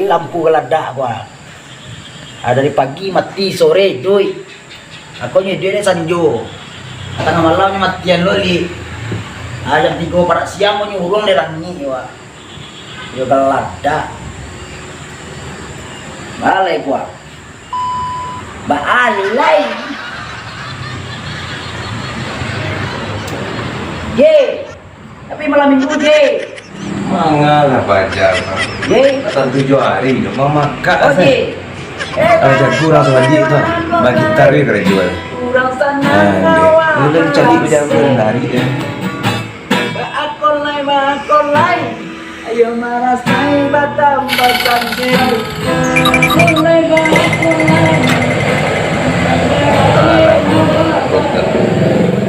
lampu geladak gua. Dari pagi mati sore cuy. Aku nyediain sanjo. Tengah malamnya matian loli. Jam 3 pada siang mau nyurung di rangi wah. Yo geladak. Balai gua. Balai. Ye. Tapi malam minggu je. Mangalah pacar. Ye. Atau 7 hari mau makan. Oh je. Aja kurang lagi itu. Bagi tarik kena jual. Kurang sana kawan. Lu kan cari berjalan hari ya. Bakolai. Ayo marasai batam seri. Bakolai.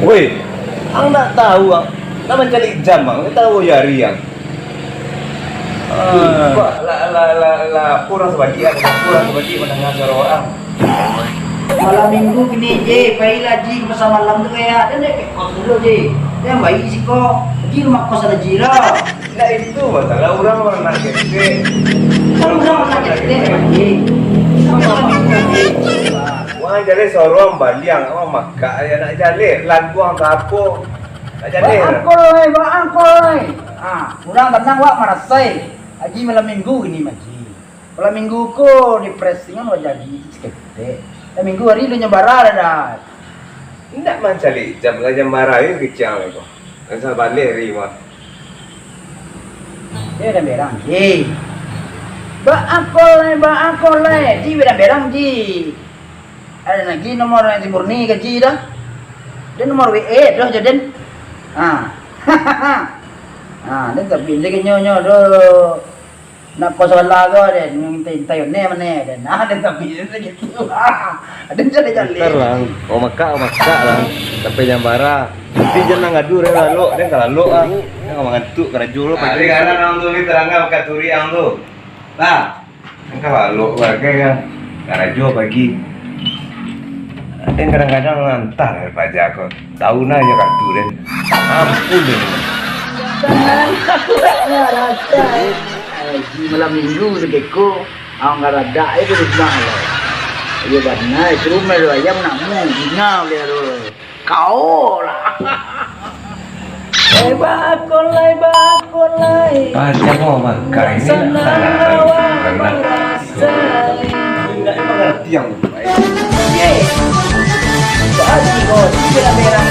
Woi, ang tak tahu ang. Naman cari jam ang. Tahu ya Riang. Kurang sebagian, mendengar suara orang. Malam minggu gini je, pailah ji masa malam tu kayak dan kayak kos dulu je. Yang baik sih kok, ji rumah kos ada jira. Nah itu masalah orang nak gede. Kalau orang nak gede ji. Wah jadi sorong baliang, maka ya nak jadi lagu ang kapo. Nak jadi. Bangkolai. Kurang tenang wak marasai. Aji malam minggu gini maji. Malam minggu ko di pressingan wajah ji sekete. Minggu hari lu nyebara dah. Tidak mencari jam marahin kecil itu. Asal balik riwa. Dia dah berang ji. Bangkolai. Ji berang ji. Ada lagi nomor yang murni ke ji dah. Dia nomor WA dah jadi. Dia tapi dia nyonya dah. Nak kos wala ko din yung tayo ne mane din ada tapi dia gitu ada jadi Lang maka lang tapi nyambara tapi jangan ngadu re lalu dia kalau lu dia ngantuk karena julu pagi karena nang tu terangga pakai turi ang tu nah kalau lu warga ya karena julu pagi dan kadang-kadang ngantar pajak kok tahu nanya kartu dan ampun deh malam minggu segeko ang garada itu bilang loh iya karena suruh melu ayam nak mungkin dia loh kau lah bakolai pajak mau makan ini nggak mengerti yang baik ye pagi kau tidak berang